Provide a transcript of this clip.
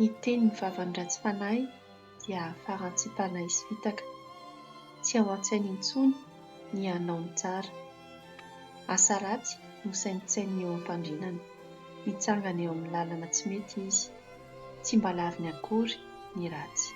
Niteny ny vavan'ny ratsy fanahy dia farantsy mpanahy sy fitaka. Tsy ao an-tsainy intsony ny hanao ny tsara. Asa ratsy no saintsainy eo am-pandrinana. Mitsangana eo amin'ny lalana tsy mety izy. Tsy mba laviny akory ny ratsy.